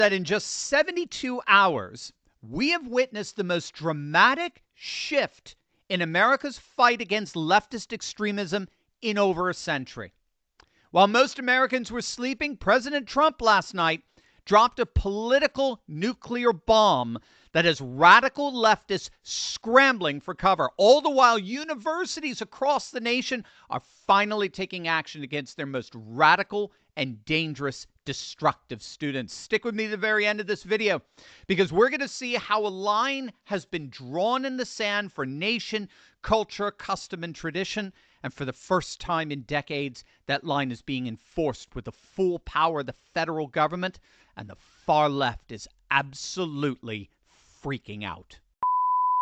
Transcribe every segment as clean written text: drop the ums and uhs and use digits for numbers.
that in just 72 hours, we have witnessed the most dramatic shift in America's fight against leftist extremism in over a century. While most Americans were sleeping, President Trump last night dropped a political nuclear bomb that has radical leftists scrambling for cover. All the while, universities across the nation are finally taking action against their most radical and dangerous, destructive students. Stick with me to the very end of this video, because we're going to see how a line has been drawn in the sand for nation, culture, custom, and tradition. And for the first time in decades, that line is being enforced with the full power of the federal government, and the far left is absolutely freaking out.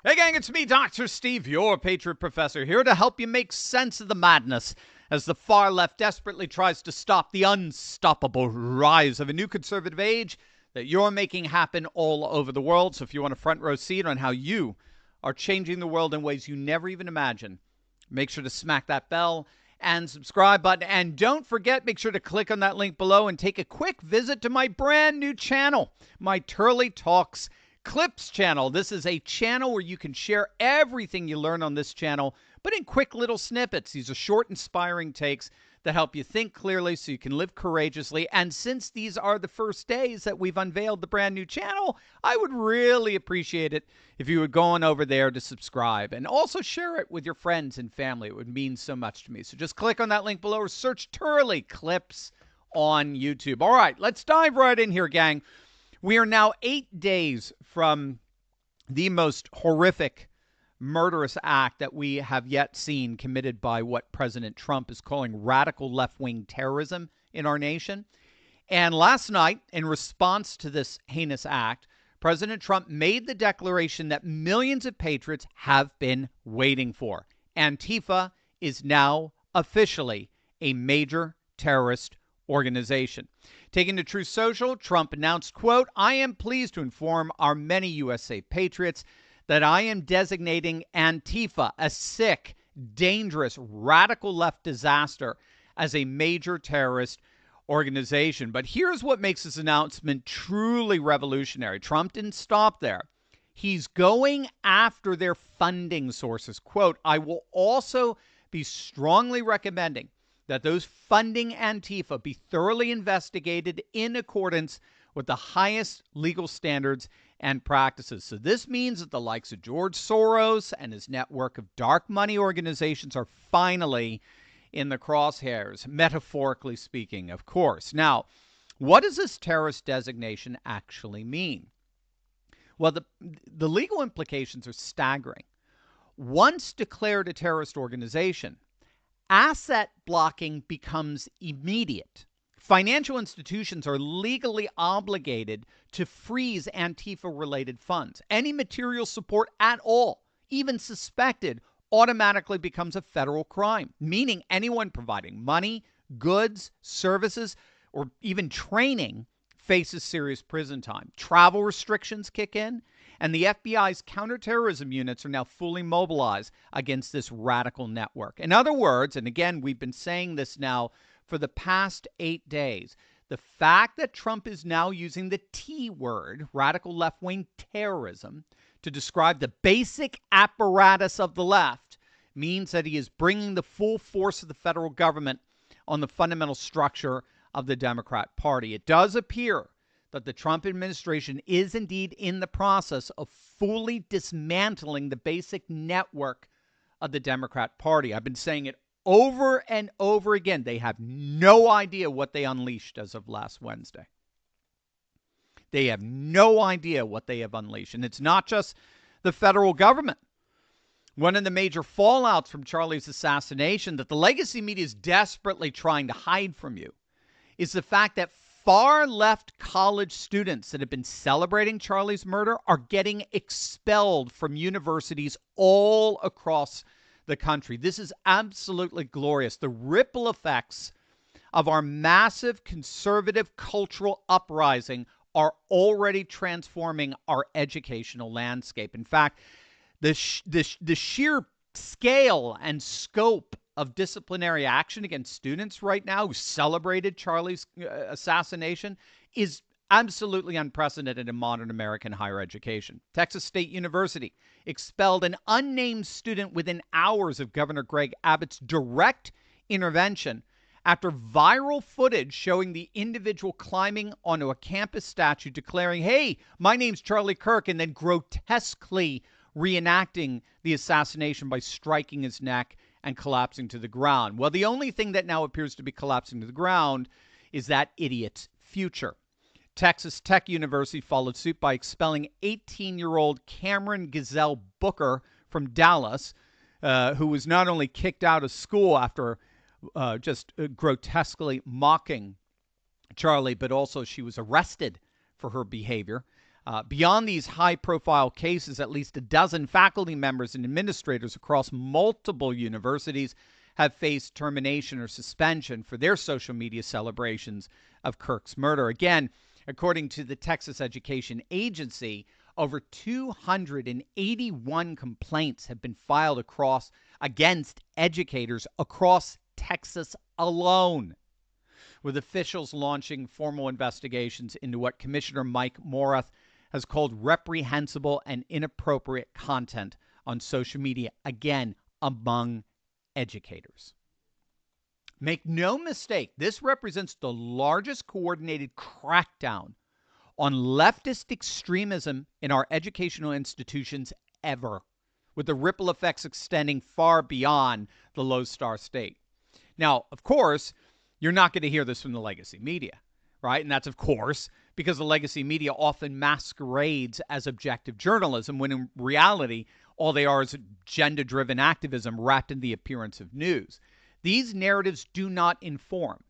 Hey gang, it's me, Dr. Steve, your Patriot Professor, here to help you make sense of the madness as the far left desperately tries to stop the unstoppable rise of a new conservative age that you're making happen all over the world. So if you want a front row seat on how you are changing the world in ways you never even imagined, make sure to smack that bell and subscribe button. And don't forget, make sure to click on that link below and take a quick visit to my brand new channel, my Turley Talks Clips channel. This is a channel where you can share everything you learn on this channel, but in quick little snippets. These are short, inspiring takes that help you think clearly so you can live courageously. And since these are the first days that we've unveiled the brand new channel, I would really appreciate it if you would go on over there to subscribe and also share it with your friends and family. It would mean so much to me. So just click on that link below or search Turley Clips on YouTube. All right, let's dive right in here, gang. We are now 8 days from the most horrific, murderous act that we have yet seen committed by what President Trump is calling radical left-wing terrorism in our nation. And last night, in response to this heinous act, President Trump made the declaration that millions of patriots have been waiting for. Antifa is now officially a major terrorist organization. Taking to Truth Social, Trump announced, quote, "I am pleased to inform our many USA patriots that I am designating Antifa, a sick, dangerous, radical left disaster, as a major terrorist organization." But here's what makes this announcement truly revolutionary. Trump didn't stop there. He's going after their funding sources. Quote, "I will also be strongly recommending that those funding Antifa be thoroughly investigated in accordance with the highest legal standards and practices." So this means that the likes of George Soros and his network of dark money organizations are finally in the crosshairs, metaphorically speaking, of course. Now, what does this terrorist designation actually mean? Well, the legal implications are staggering. Once declared a terrorist organization, asset blocking becomes immediate. Financial institutions are legally obligated to freeze Antifa-related funds. Any material support at all, even suspected, automatically becomes a federal crime, meaning anyone providing money, goods, services, or even training faces serious prison time. Travel restrictions kick in, and the FBI's counterterrorism units are now fully mobilized against this radical network. In other words, and again, we've been saying this now for the past 8 days, the fact that Trump is now using the T word, radical left-wing terrorism, to describe the basic apparatus of the left means that he is bringing the full force of the federal government on the fundamental structure of the Democrat Party. It does appear that the Trump administration is indeed in the process of fully dismantling the basic network of the Democrat Party. I've been saying it over and over again. They have no idea what they unleashed as of last Wednesday. They have no idea what they have unleashed. And it's not just the federal government. One of the major fallouts from Charlie's assassination that the legacy media is desperately trying to hide from you is the fact that far-left college students that have been celebrating Charlie's murder are getting expelled from universities all across the country. This is absolutely glorious. The ripple effects of our massive conservative cultural uprising are already transforming our educational landscape. In fact, the sheer scale and scope of disciplinary action against students right now who celebrated Charlie's assassination is Absolutely unprecedented in modern American higher education. Texas State University expelled an unnamed student within hours of Governor Greg Abbott's direct intervention after viral footage showing the individual climbing onto a campus statue declaring, "Hey, my name's Charlie Kirk," and then grotesquely reenacting the assassination by striking his neck and collapsing to the ground. Well, the only thing that now appears to be collapsing to the ground is that idiot's future. Texas Tech University followed suit by expelling 18-year-old Cameron Gazelle Booker from Dallas, who was not only kicked out of school after just grotesquely mocking Charlie, but also she was arrested for her behavior. Beyond these high-profile cases, at least a dozen faculty members and administrators across multiple universities have faced termination or suspension for their social media celebrations of Kirk's murder. Again, according to the Texas Education Agency, over 281 complaints have been filed against educators across Texas alone, with officials launching formal investigations into what Commissioner Mike Morath has called reprehensible and inappropriate content on social media, again, among educators. Make no mistake, this represents the largest coordinated crackdown on leftist extremism in our educational institutions ever, with the ripple effects extending far beyond the Lone Star State. Now, of course, you're not going to hear this from the legacy media, right? And that's, of course, because the legacy media often masquerades as objective journalism, when in reality, all they are is agenda-driven activism wrapped in the appearance of news. These narratives do not inform.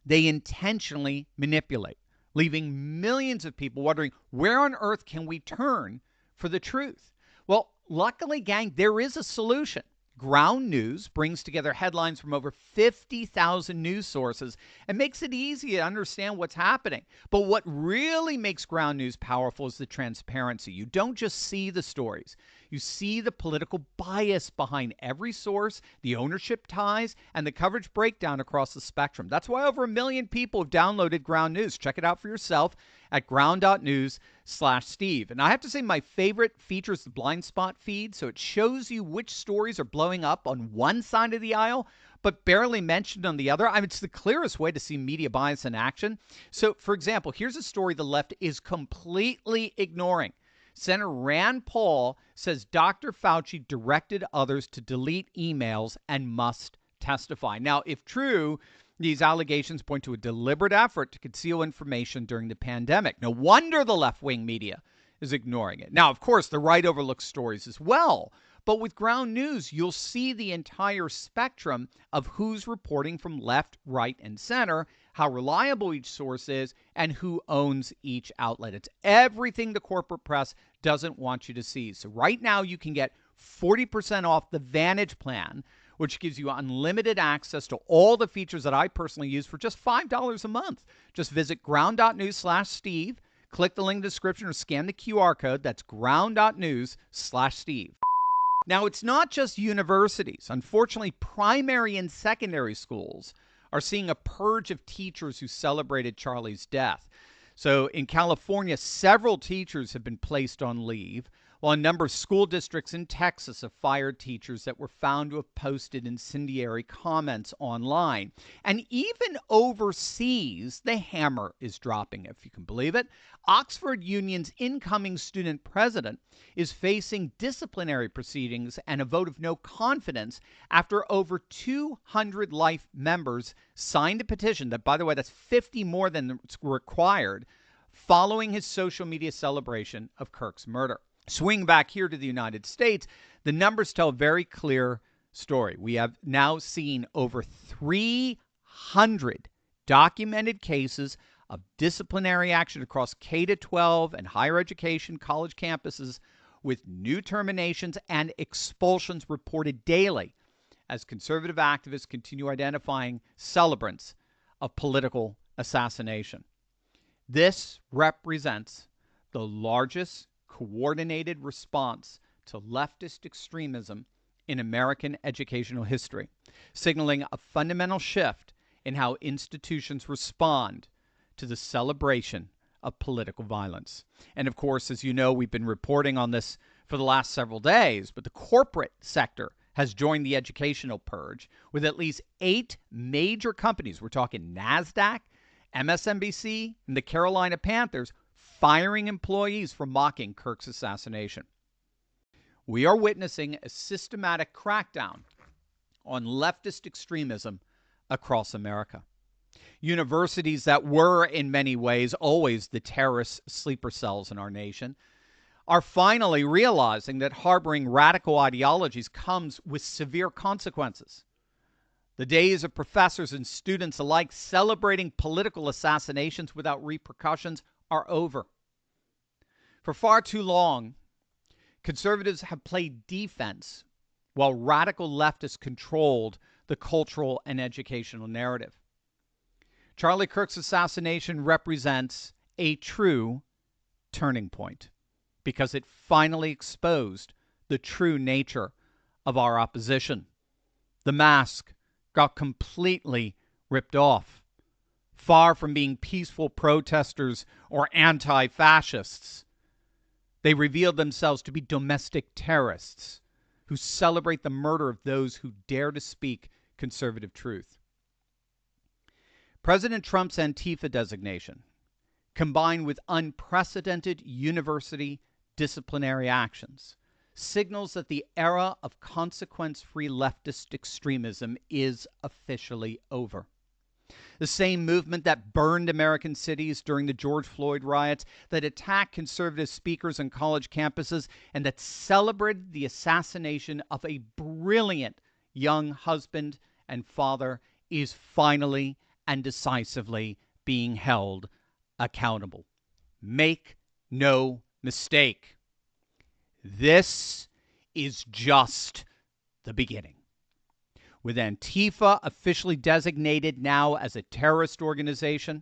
They intentionally manipulate, leaving millions of people wondering, where on earth can we turn for the truth? Well, luckily, gang, there is a solution. Ground News brings together headlines from over 50,000 news sources and makes it easy to understand what's happening. But what really makes Ground News powerful is the transparency. You don't just see the stories. You see the political bias behind every source, the ownership ties, and the coverage breakdown across the spectrum. That's why over 1 million people have downloaded Ground News. Check it out for yourself at ground.news/Steve. And I have to say my favorite feature is the blind spot feed. So it shows you which stories are blowing up on one side of the aisle, but barely mentioned on the other. I mean, it's the clearest way to see media bias in action. So, for example, here's a story the left is completely ignoring. Senator Rand Paul says Dr. Fauci directed others to delete emails and must testify. Now, if true, these allegations point to a deliberate effort to conceal information during the pandemic. No wonder the left-wing media is ignoring it. Now, of course, the right overlooks stories as well. But with Ground News, you'll see the entire spectrum of who's reporting from left, right, and center, how reliable each source is, and who owns each outlet. It's everything the corporate press doesn't want you to see. So right now, you can get 40% off the Vantage plan, which gives you unlimited access to all the features that I personally use for just $5 a month. Just visit ground.news/Steve, click the link in the description, or scan the QR code. That's ground.news/Steve. Now, it's not just universities. Unfortunately, primary and secondary schools are seeing a purge of teachers who celebrated Charlie's death. So in California, several teachers have been placed on leave, while a number of school districts in Texas have fired teachers that were found to have posted incendiary comments online. And even overseas, the hammer is dropping, if you can believe it. Oxford Union's incoming student president is facing disciplinary proceedings and a vote of no confidence after over 200 Life members signed a petition that, by the way, that's 50 more than required, following his social media celebration of Kirk's murder. Swing back here to the United States, the numbers tell a very clear story. We have now seen over 300 documented cases of disciplinary action across K-12 and higher education college campuses, with new terminations and expulsions reported daily as conservative activists continue identifying celebrants of political assassination. This represents the largest coordinated response to leftist extremism in American educational history, signaling a fundamental shift in how institutions respond to the celebration of political violence. And of course, as you know, we've been reporting on this for the last several days, but the corporate sector has joined the educational purge with at least 8 major companies. We're talking NASDAQ, MSNBC, and the Carolina Panthers firing employees for mocking Kirk's assassination. We are witnessing a systematic crackdown on leftist extremism across America. Universities that were, in many ways, always the terrorist sleeper cells in our nation are finally realizing that harboring radical ideologies comes with severe consequences. The days of professors and students alike celebrating political assassinations without repercussions are over. For far too long, conservatives have played defense while radical leftists controlled the cultural and educational narrative. Charlie Kirk's assassination represents a true turning point because it finally exposed the true nature of our opposition. The mask got completely ripped off. Far from being peaceful protesters or anti-fascists, they revealed themselves to be domestic terrorists who celebrate the murder of those who dare to speak conservative truth. President Trump's Antifa designation, combined with unprecedented university disciplinary actions, signals that the era of consequence-free leftist extremism is officially over. The same movement that burned American cities during the George Floyd riots, that attacked conservative speakers on college campuses, and that celebrated the assassination of a brilliant young husband and father is finally and decisively being held accountable. Make no mistake. This is just the beginning. With Antifa officially designated now as a terrorist organization,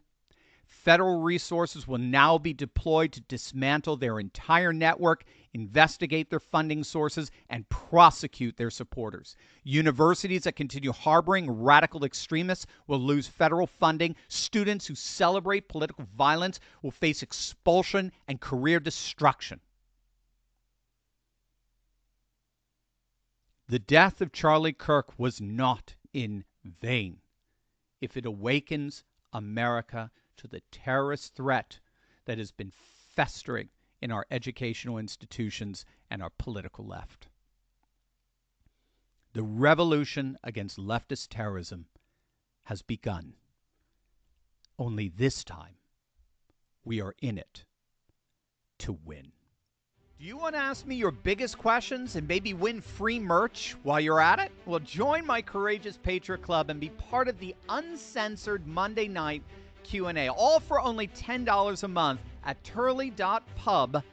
federal resources will now be deployed to dismantle their entire network, investigate their funding sources, and prosecute their supporters. Universities that continue harboring radical extremists will lose federal funding. Students who celebrate political violence will face expulsion and career destruction. The death of Charlie Kirk was not in vain if it awakens America to the terrorist threat that has been festering in our educational institutions and our political left. The revolution against leftist terrorism has begun. Only this time, we are in it to win. Do you want to ask me your biggest questions and maybe win free merch while you're at it? Well, join my Courageous Patriot Club and be part of the uncensored Monday night Q&A, all for only $10 a month at turley.pub/club.